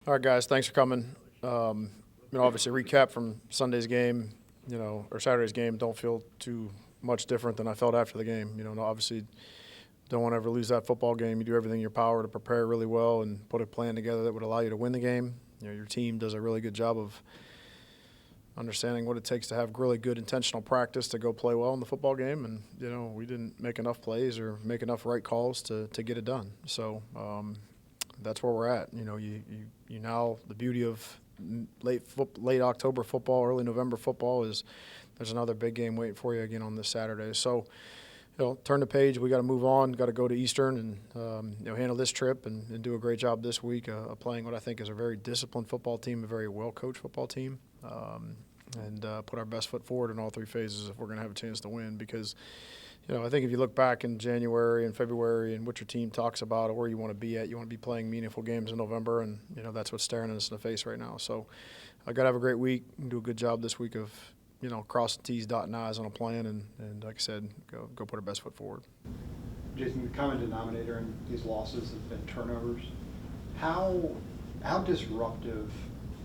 All right, guys, thanks for coming. Obviously, recap from Sunday's game, or Saturday's game. Don't feel too much different than I felt after the game. Obviously, don't want to ever lose that football game. You do everything in your power to prepare really well and put a plan together that would allow you to win the game. Your team does a really good job of understanding what it takes to have really good intentional practice to go play well in the football game. And, we didn't make enough plays or make enough right calls to get it done. So, that's where we're at. You now the beauty of late October football, early November football is there's another big game waiting for you again on this Saturday. So, turn the page. We got to move on. Got to go to Eastern and handle this trip and do a great job this week playing what I think is a very disciplined football team, a very well coached football team, and put our best foot forward in all three phases if we're going to have a chance to win because. I think if you look back in January and February and what your team talks about or where you want to be at, you want to be playing meaningful games in November, and, that's what's staring us in the face right now. So I got to have a great week and do a good job this week of, crossing T's, dotting I's on a plan, and like I said, go put our best foot forward. Jason, the common denominator in these losses have been turnovers. How disruptive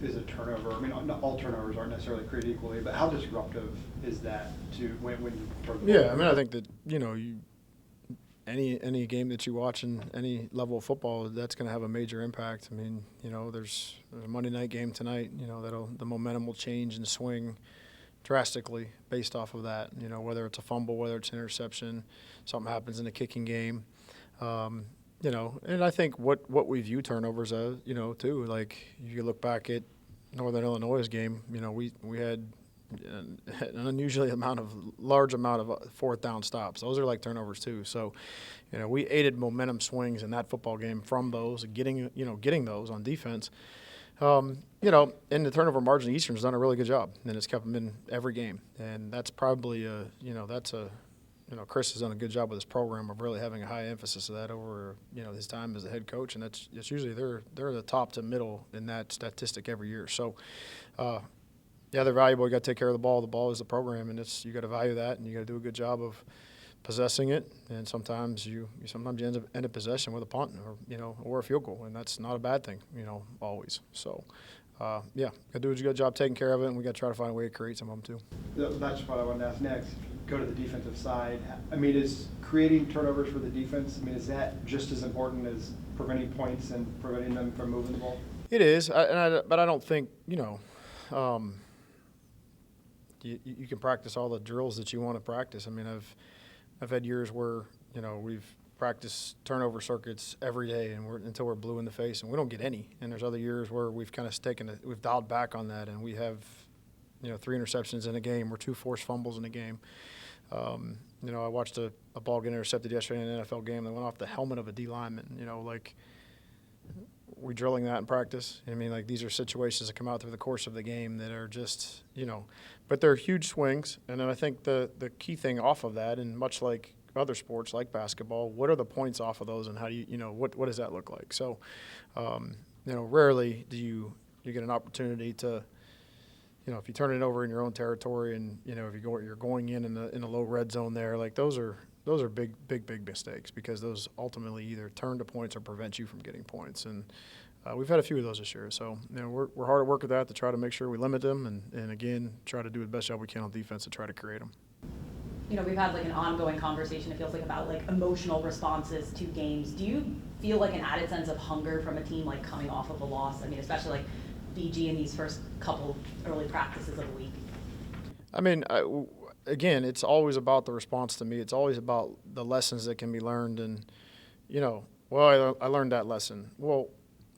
is a turnover? I mean, not all turnovers aren't necessarily created equally, but how disruptive is that to when you throw the ball? Yeah, I mean, I think that any game that you watch in any level of football, that's going to have a major impact. I mean, there's a Monday night game tonight. The momentum will change and swing drastically based off of that. Whether it's a fumble, whether it's an interception, something happens in the kicking game. And I think what we view turnovers as, too. Like you look back at Northern Illinois' game, we had an unusually large amount of fourth down stops. Those are like turnovers too. So, we aided momentum swings in that football game from those, getting those on defense. And the turnover margin, Eastern's done a really good job, and it's kept them in every game. And that's probably Chris has done a good job with his program of really having a high emphasis of that over, his time as a head coach, and that's usually they're the top to middle in that statistic every year. So, they're valuable. You got to take care of the ball. The ball is the program, and you got to value that, and you got to do a good job of possessing it. And sometimes you end up possession with a punt or a field goal, and that's not a bad thing, always. So. Got to do a good job taking care of it, and we got to try to find a way to create some of them too. That's what I wanted to ask next. Go to the defensive side. I mean, is creating turnovers for the defense, is that just as important as preventing points and preventing them from moving the ball? It is, but I don't think, you can practice all the drills that you want to practice. I mean, I've had years where, we've practiced turnover circuits every day until we're blue in the face, and we don't get any. And there's other years where we've kind of we've dialed back on that, and we have, 3 interceptions in a game or 2 forced fumbles in a game. I watched a ball get intercepted yesterday in an NFL game that went off the helmet of a D lineman. We're drilling that in practice. I mean, these are situations that come out through the course of the game that are just, but they're huge swings. And then I think the key thing off of that, and much like other sports like basketball, what are the points off of those, and how do what does that look like? So, rarely do you get an opportunity to, if you turn it over in your own territory, and if you're going in the low red zone there, those are big mistakes, because those ultimately either turn to points or prevent you from getting points. And we've had a few of those this year. So, we're hard at work at that to try to make sure we limit them, and again, try to do the best job we can on defense to try to create them. We've had an ongoing conversation, it feels like, about emotional responses to games. Do you feel an added sense of hunger from a team coming off of a loss? I mean, especially BG in these first couple early practices of the week. I mean, again, it's always about the response to me. It's always about the lessons that can be learned. And, I learned that lesson. Well,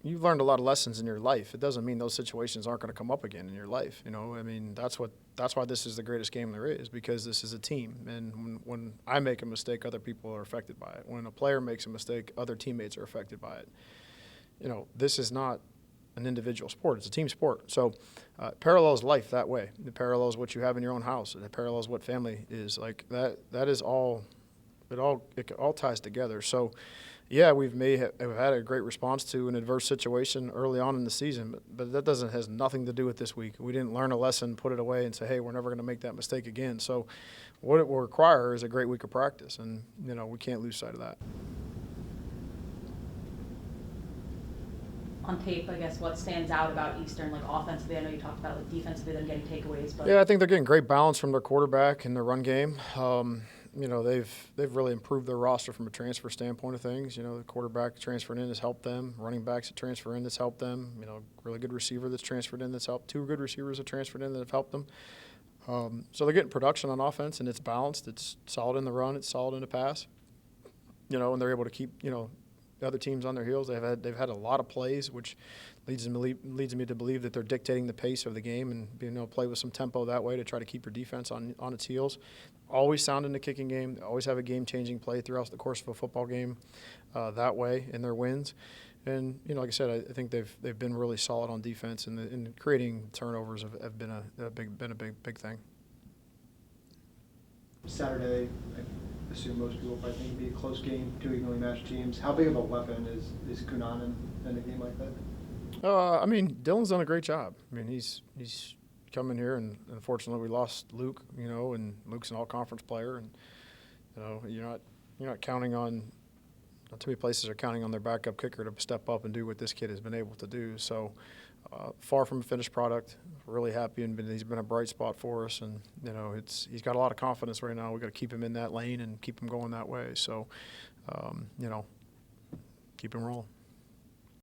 you've learned a lot of lessons in your life. It doesn't mean those situations aren't going to come up again in your life. I mean, that's why this is the greatest game there is, because this is a team. And when I make a mistake, other people are affected by it. When a player makes a mistake, other teammates are affected by it. This is not an individual sport. It's a team sport. So it parallels life that way. It parallels what you have in your own house. It parallels what family is. That is all – it all ties together. So, yeah, we've had a great response to an adverse situation early on in the season, but that has nothing to do with this week. We didn't learn a lesson, put it away, and say, hey, we're never going to make that mistake again. So what it will require is a great week of practice, and, we can't lose sight of that. on tape, I guess, what stands out about Eastern, like offensively? I know you talked about like defensively them getting takeaways, but Yeah, I think they're getting great balance from their quarterback and their run game. You know, they've really improved their roster from a transfer standpoint of things. You know, the quarterback transferring in has helped them. Running backs that transfer in that's helped them. You know, really good receiver that's transferred in that's helped. Two good receivers that transferred in that have helped them. So they're getting production on offense, and it's balanced. It's solid in the run. It's solid in the pass. You know, and they're able to keep the other teams on their heels. They've had a lot of plays, which leads me to believe that they're dictating the pace of the game and being able to play with some tempo that way to try to keep your defense on its heels. Always sound in the kicking game. Always have a game-changing play throughout the course of a football game that way in their wins. And like I said, I think they've been really solid on defense, and creating turnovers have been a big thing. Saturday, I assume most people probably think it'd be a close game, two evenly matched teams. How big of a weapon is Kunan in a game like that? I mean, Dylan's done a great job. I mean, he's come in here, and unfortunately we lost Luke. And Luke's an all-conference player, and you're not counting on. Not too many places are counting on their backup kicker to step up and do what this kid has been able to do. So, far from a finished product. Really happy, and he's been a bright spot for us. And he's got a lot of confidence right now. We've got to keep him in that lane and keep him going that way. So, keep him rolling.